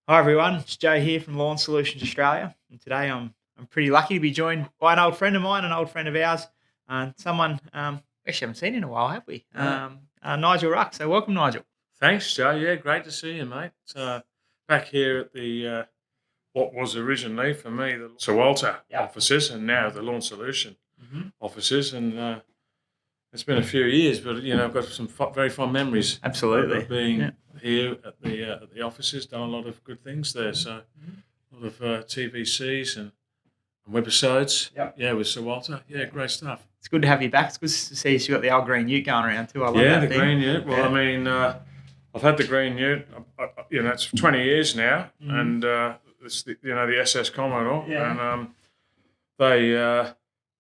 Hi everyone, it's Joe here from Lawn Solutions Australia, and today I'm pretty lucky to be joined by an old friend of mine, an old friend of ours, and someone we actually haven't seen in a while, have we? No. Nigel Ruck. So welcome, Nigel. Thanks, Joe. Yeah, great to see you, mate. Back here at the what was originally for me the Sir Walter Yep. offices, and now the Lawn Solution Mm-hmm. offices, and it's been a few years, but I've got some very fond memories Absolutely. of being Yeah. here at the offices. Done a lot of good things there, so a lot of TVCs and webisodes. Yep. Yeah, with Sir Walter. Yeah, great stuff. It's good to have you back. It's good to see you got the old green ute going around too. I love Yeah, that the thing. green ute. Well, Yeah. I mean, I've had the green ute. It's 20 years now, and it's the SS Commodore, Yeah. and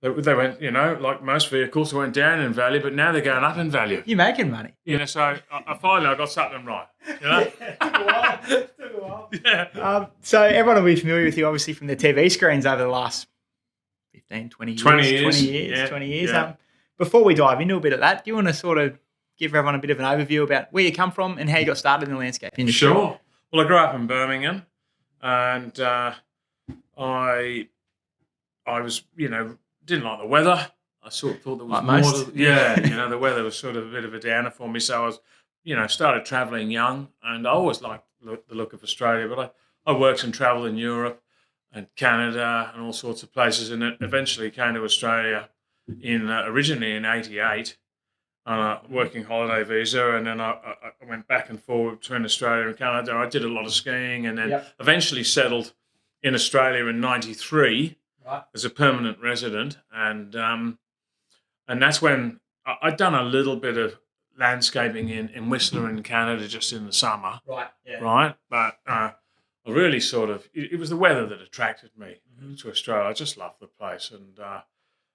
they went, like most vehicles, they went down in value, but now they're going up in value. You're making money. So I finally got something right. Took a while. Took a while. Yeah. So everyone will be familiar with you, obviously, from the TV screens over the last 15, 20 years. 20 years. 20 years. Yeah, 20 years. yeah. Before we dive into a bit of that, do you want to sort of give everyone a bit of an overview about where you come from and how you got started in the landscape industry? Sure. Well, I grew up in Birmingham, and I was, didn't like the weather. I sort of thought there was Like more. most. The weather was sort of a bit of a downer for me. So I was, started travelling young, and I always liked the look of Australia. But I worked and travelled in Europe and Canada and all sorts of places, and it eventually came to Australia originally in '88 on a working holiday visa, and then I went back and forward between Australia and Canada. I did a lot of skiing, and then eventually settled in Australia in '93 as a permanent resident, and that's when I'd done a little bit of landscaping in Whistler in Canada just in the summer, Right. Yeah. right? But I really it was the weather that attracted me to Australia. I just loved the place, and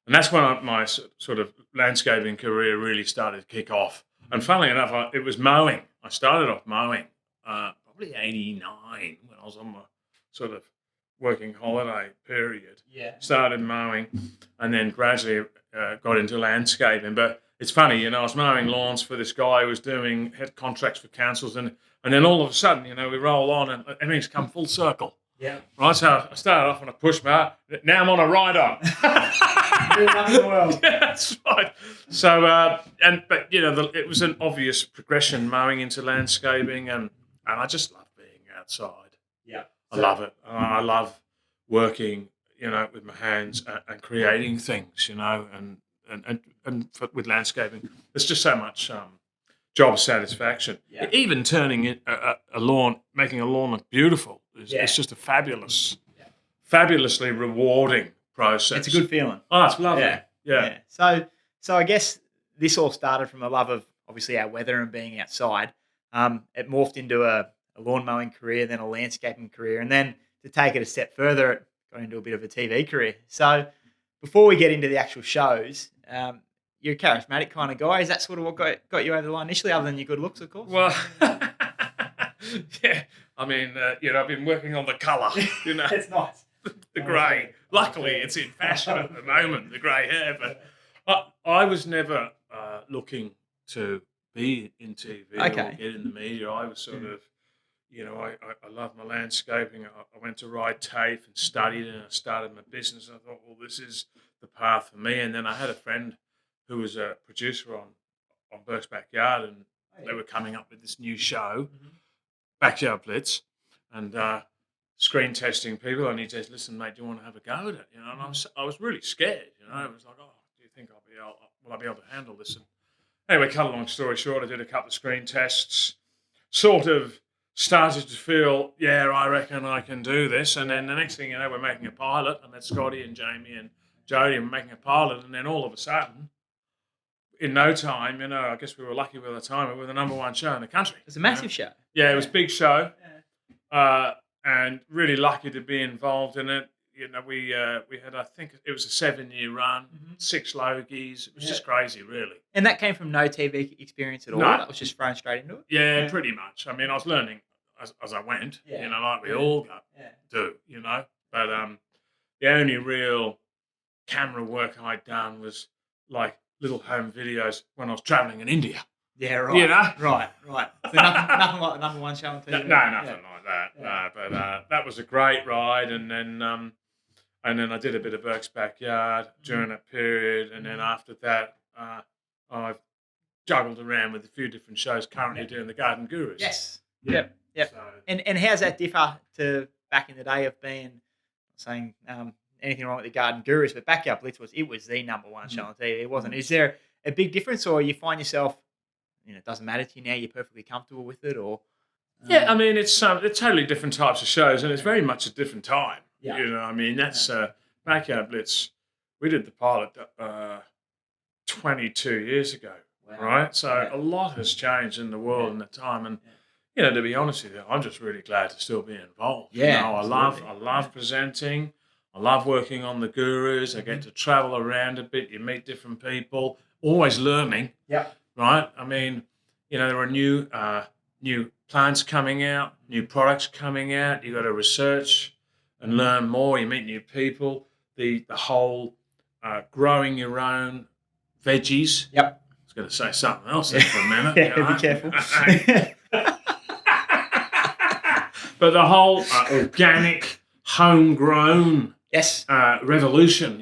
that's when my sort of landscaping career really started to kick off. And funnily enough, it was mowing. I started off mowing probably '89 when I was on my sort of working holiday period. Yeah. Started mowing, and then gradually got into landscaping. But it's funny, I was mowing lawns for this guy who was had contracts for councils, and then all of a sudden, we roll on and everything's come full circle. Yeah. Right, so I started off on a push mower. Now I'm on a ride-on. Yeah, that's right. So, it was an obvious progression mowing into landscaping, and I just love being outside. Yeah. I love it. I love working, with my hands and creating things, and with landscaping. There's just so much job satisfaction. Yeah. Even turning a lawn, making a lawn look beautiful, it's just a fabulously rewarding process. It's a good feeling. Oh, it's lovely. Yeah. So I guess this all started from a love of obviously our weather and being outside. It morphed into a lawn mowing career, then a landscaping career, and then to take it a step further, it got into a bit of a TV career. So before we get into the actual shows, you're a charismatic kind of guy. Is that sort of what got you over the line initially, other than your good looks, of course? Well, yeah. I mean, I've been working on the colour. It's nice. The grey. Luckily, it's in fashion at the moment, the grey hair. But I was never looking to be in TV or get in the media. I was sort of, I love my landscaping. I went to ride TAFE and studied, and I started my business. I thought, well, this is the path for me. And then I had a friend who was a producer on Burke's Backyard, and they were coming up with this new show, Backyard Blitz, and screen testing people. And he said, "Listen, mate, do you want to have a go at it?" And I was really scared. It was like, "Oh, do you think will I be able to handle this?" And anyway, cut a long story short, I did a couple of screen tests, sort of started to feel, yeah, I reckon I can do this. And then the next thing you know, we're making a pilot. I met Scotty and Jamie and Jody, and we're making a pilot. And then all of a sudden, in no time, I guess we were lucky with the time, we were the number one show in the country. It's a massive show. Yeah, it was a big show. And really lucky to be involved in it. We had, I think it was a 7-year run, 6 Logies. It was just crazy, really. And that came from no TV experience at all? No. That was just thrown straight into it? Yeah, pretty much. I mean, I was learning as I went, like we all do, But the only real camera work I'd done was like little home videos when I was travelling in India. Yeah, right. Right. So nothing like the number one show on TV? No, nothing like that. Yeah. But that was a great ride, and then I did a bit of Burke's Backyard during that period, and then after that, I've juggled around with a few different shows. Currently doing the Garden Gurus. Yes. Yeah. Yep. So, And how's that differ to back in the day of being, not saying anything wrong with the Garden Gurus, but Backyard Blitz was the number one show on TV. It wasn't. Is there a big difference, or you find yourself, it doesn't matter to you now, you're perfectly comfortable with it, or? yeah, I mean, it's totally different types of shows, and it's very much a different time. Yeah. You know, I mean, that's Backyard Blitz. We did the pilot 22 years ago, right? So a lot has changed in the world in that time, and to be honest with you, I'm just really glad to still be involved. Yeah, I love presenting. I love working on the Gurus. I get to travel around a bit. You meet different people. Always learning. Yeah. Right. I mean, there are new plants coming out, new products coming out. You got to research and learn more. You meet new people. The whole growing your own veggies. Yep. I was going to say something else there for a minute. Be careful. But the whole organic, homegrown revolution,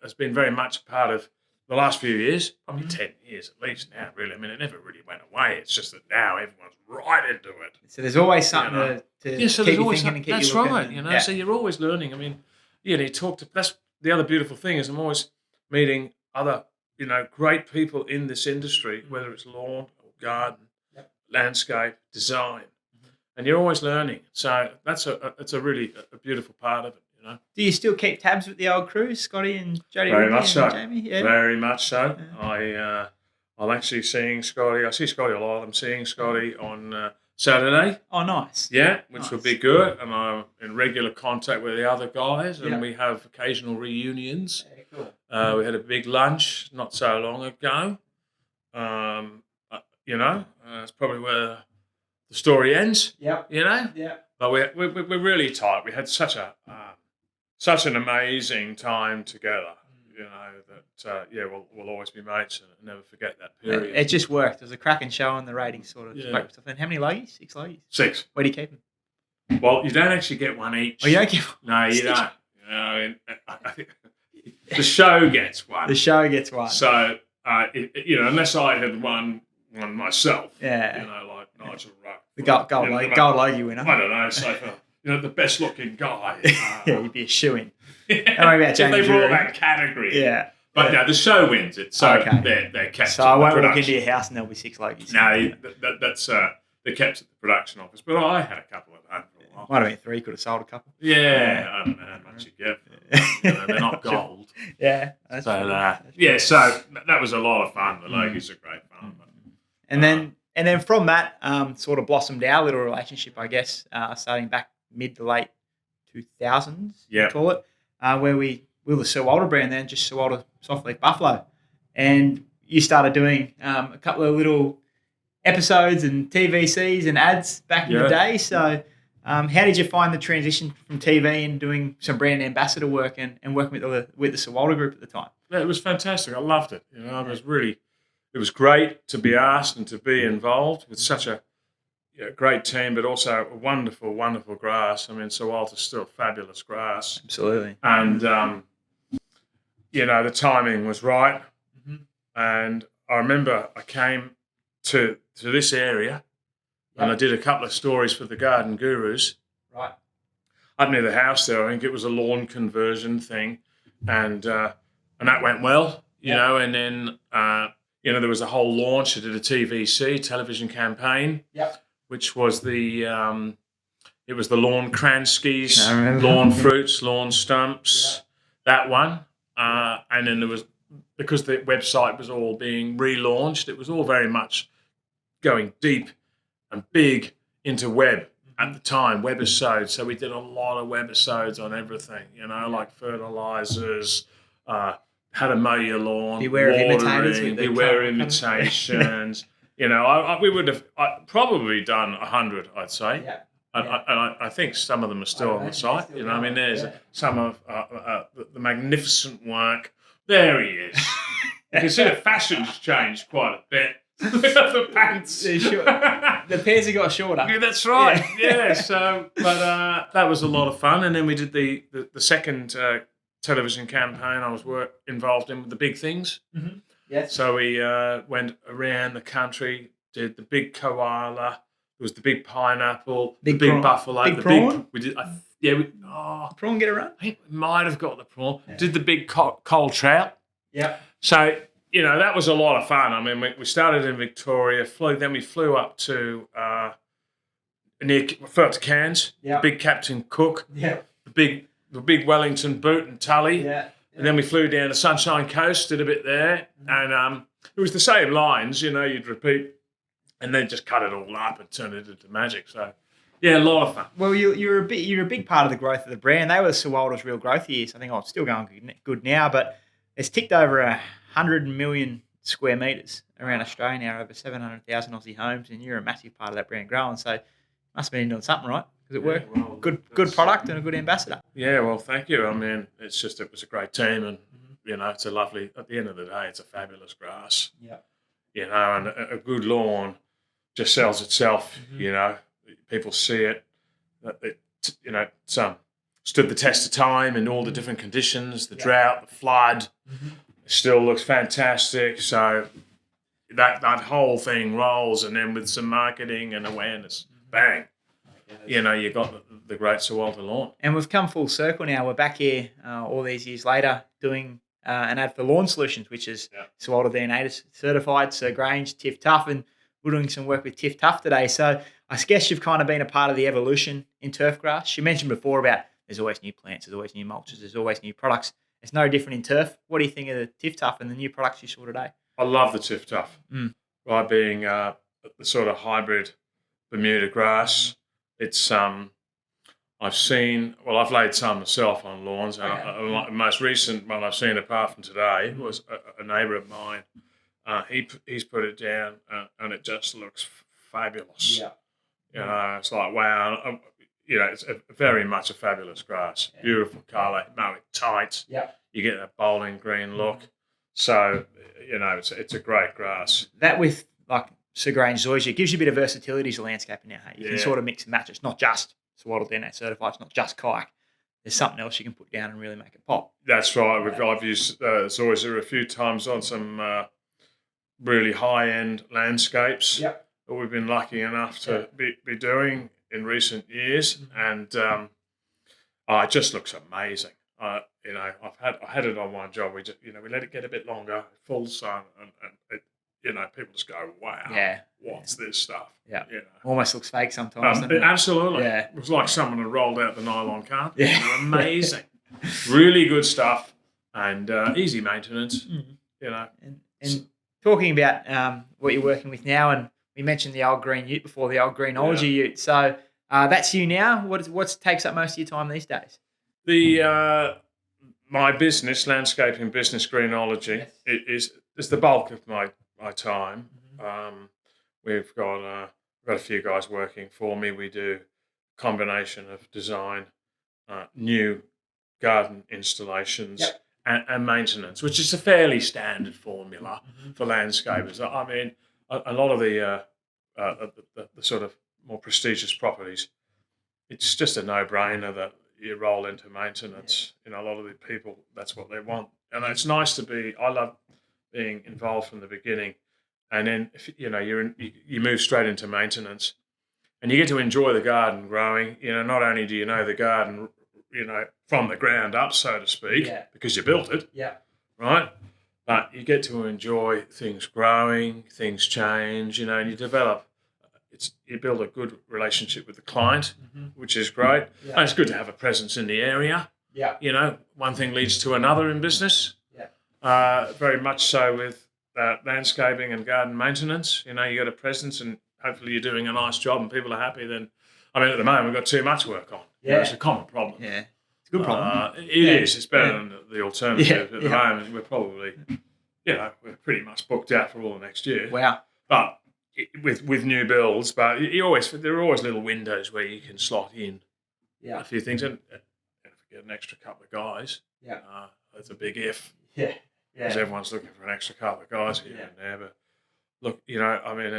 has been very much a part of the last few years, probably 10 years at least now, really. I mean, it never really went away. It's just that now everyone's right into it. So there's always something to keep you thinking and keep that's you looking. That's right, So you're always learning. I mean, you talk to, that's the other beautiful thing is I'm always meeting other, great people in this industry, whether it's lawn or garden, landscape, design. And you're always learning. So that's a really beautiful part of it, Do you still keep tabs with the old crew, Scotty and Jody? Very much so. Jamie? Yeah. Very much so. I'm actually seeing Scotty. I see Scotty a lot. I'm seeing Scotty on Saturday. Oh, nice. Yeah, which would be good. And I'm in regular contact with the other guys, and we have occasional reunions. Yeah, cool. We had a big lunch not so long ago. It's probably where the story ends. Yep. Yeah. But we're really tight. We had such an amazing time together. We'll always be mates and never forget that period. It just worked. It was a cracking show, and the ratings sort of spoke for stuff. And how many logies? 6 logies? 6. Where do you keep them? Well, you don't actually get one each. Oh, you don't get one? No, you don't. I think the show gets one. The show gets one. So, unless I had won one myself, like Nigel Ruck. The gold logie winner. I don't know, so for, the best looking guy. You'd be a shoo-in. Don't worry about James. If they brought that category. Yeah. But no, the show wins it, so they're kept. So I won't walk into your house and there'll be 6 logies. No, that's they're kept at the production office. But I had a couple at home for a while. Might have been 3. Could have sold a couple. Yeah, I don't know how much you get. They're not gold. Yeah. So that was a lot of fun. The logies are great fun. And then from that, sort of blossomed our little relationship, I guess, starting back mid to late 2000s, you call it, where we were the Sir Walter brand then, just Sir Walter Softleaf Buffalo. And you started doing a couple of little episodes and TVCs and ads back in the day. So how did you find the transition from TV and doing some brand ambassador work and working with the Sir Walter group at the time? Yeah, it was fantastic. I loved it. It was great to be asked and to be involved with such a great team, but also a wonderful, wonderful grass. I mean, Sir Walter's still fabulous grass. Absolutely. And, the timing was right. Mm-hmm. And I remember I came to this area and I did a couple of stories for the Garden Gurus. Right. Up near the house there, I think it was a lawn conversion thing. And that went well, and then... there was a whole launch. I did a TVC, television campaign, which was the lawn Kranskis, lawn fruits, lawn stumps, that one. And then there was, because the website was all being relaunched, it was all very much going deep and big into web at the time, webisodes. So we did a lot of webisodes on everything, like fertilizers, how to mow your lawn, beware of imitators. Beware imitations. We would have probably done 100, I'd say. Yeah. And I think some of them are still on the site. There's some of the magnificent work. There he is. You can see the fashion's changed quite a bit. the pants. The pairs have got shorter. Yeah, that's right. Yeah. So, but that was a lot of fun, and then we did the second television campaign I was involved in with the big things. Mm-hmm. Yes. So we went around the country, did the big koala, there was the big pineapple, the big buffalo, big prawn. We did. Prawn get a run? I think we might have got the prawn. Yeah. Did the big cold trout. Yeah. So that was a lot of fun. I mean, we started in Victoria, then we flew up to to Cairns. Yeah. The big Captain Cook. Yeah. The big Wellington Boot and Tully. Yeah. And then we flew down the Sunshine Coast, did a bit there, and it was the same lines, you'd repeat, and then just cut it all up and turn it into magic. So, yeah, a lot of fun. Well, you're a big part of the growth of the brand. They were Sir Walter's real growth years. I think it's still going good now, but it's ticked over 100 million square metres around Australia now, over 700,000 Aussie homes, and you're a massive part of that brand growing. So, you must have been doing something right. Does it work? Well, good product and a good ambassador. Yeah, well, thank you. I mean, it was a great team, and it's a lovely. At the end of the day, it's a fabulous grass. Yeah. And a good lawn just sells itself. Mm-hmm. People see it. It's stood the test of time in all the different conditions, the drought, the flood. Mm-hmm. It still looks fantastic. So that whole thing rolls, and then with some marketing and awareness, bang. You got the great Sir Walter lawn. And we've come full circle now. We're back here all these years later doing an ad for Lawn Solutions, which is Sir Walter DNA certified, Sir Grange, Tiff Tough, and we're doing some work with Tiff Tough today. So I guess you've kind of been a part of the evolution in turf grass. You mentioned before about there's always new plants, there's always new mulches, there's always new products. It's no different in turf. What do you think of the Tiff Tough and the new products you saw today? I love the Tiff Tough. Right, being the sort of hybrid Bermuda grass. It's I've laid some myself on lawns. Okay. The most recent one I've seen apart from today was a neighbour of mine. He's put it down and it just looks fabulous. Yeah. It's like, wow. It's very much a fabulous grass. Yeah. Beautiful colour, mow it tight. Yeah. You get that bowling green look. So, it's a great grass. That with like Sir Grange Zoysia gives you a bit of versatility as a landscaper now. Hey? You can sort of mix and match. It's not just Sir Walter DNA certified. It's not just kayak. There's something else you can put down and really make it pop. That's right. I've used Zoysia a few times on some really high-end landscapes that we've been lucky enough to be doing in recent years, and it just looks amazing. I had it on one job. We just we let it get a bit longer, full sun, and it, people just go, wow, what's this stuff? Yeah, almost looks fake sometimes. Absolutely. Yeah, it was like someone had rolled out the nylon carpet. Yeah, amazing, really good stuff, and easy maintenance. Mm-hmm. And talking about what you're working with now, and we mentioned the old green ute before, the old greenology ute. So that's you now. What takes up most of your time these days? My business, landscaping business, greenology, is the bulk of my time. Mm-hmm. We've got a few guys working for me. We do a combination of design, new garden installations, and maintenance, which is a fairly standard formula for landscapers. I mean, a lot of the sort of more prestigious properties, it's just a no-brainer that you roll into maintenance. A lot of the people, that's what they want. And it's nice to be, I love being involved from the beginning. And then, if, you move straight into maintenance and you get to enjoy the garden growing. Not only do you know the garden, from the ground up, so to speak, because you built it, right? But you get to enjoy things growing, things change, and you develop. You build a good relationship with the client, which is great. Yeah. And it's good to have a presence in the area. Yeah. One thing leads to another in business. Yeah. Very much so with landscaping and garden maintenance. You got a presence, and hopefully you're doing a nice job and people are happy. Then, at the moment we've got too much work on. Yeah. It's a common problem. Yeah. It's a good problem. It is. It's better than the alternative. At the moment, we're probably, we're pretty much booked out for all of next year. Wow. But with new builds, but there are always little windows where you can slot in a few things, and if we get an extra couple of guys, that's a big if. Yeah. Because everyone's looking for an extra couple of guys here and there. look, I mean,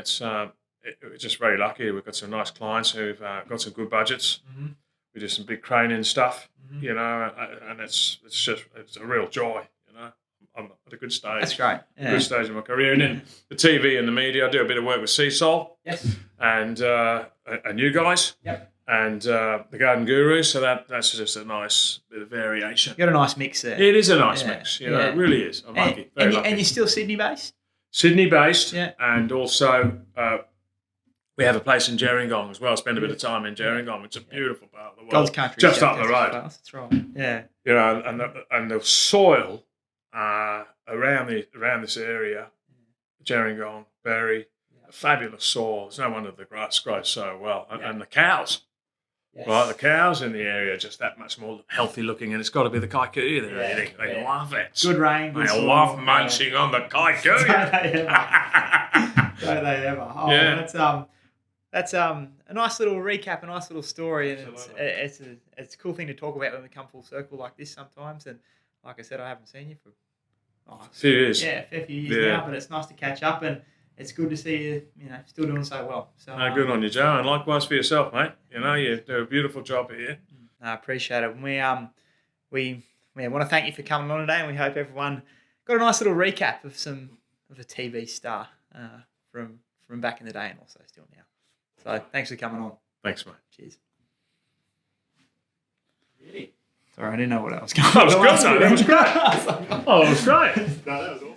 we're just very lucky. We've got some nice clients who've got some good budgets. Mm-hmm. We do some big craning stuff, Mm-hmm. and it's a real joy. I'm at a good stage. That's great. Yeah. Good stage of my career, and then the TV and the media. I do a bit of work with Seasol. Yes. And you guys. Yep. And the Garden Guru. So that's just a nice bit of variation. You got a nice mix there. It is a nice mix. It really is. I'm lucky. Very lucky. And you're still Sydney based? Sydney based. Yeah. And also we have a place in Gerringong as well. Spend a bit of time in Gerringong. It's a beautiful part of the world. God's country. Just up the road. That's right. Yeah. And the soil around this area, Gerringong, Berry, fabulous soil. It's no wonder the grass grows so well. And the cows. Yes. Right, the cows in the area are just that much more healthy looking, and it's got to be the kaikui they're eating. They love it. Good rain. Good they love munching on the kaikui. Don't they ever? Oh, yeah. That's a nice little recap, a nice little story, and it's a cool thing to talk about when we come full circle like this sometimes. And like I said, I haven't seen you for a few years. Yeah, a fair few years now, but it's nice to catch up, and it's good to see you, still doing so well. So good on you, Joe, and likewise for yourself, mate. You do a beautiful job here. I appreciate it. And we want to thank you for coming on today, and we hope everyone got a nice little recap of a TV star from back in the day and also still now. So thanks for coming on. Thanks, mate. Cheers. Really? Sorry, I didn't know what I was going. That was good, mate. That was great. Oh, it was great. No, that was awesome.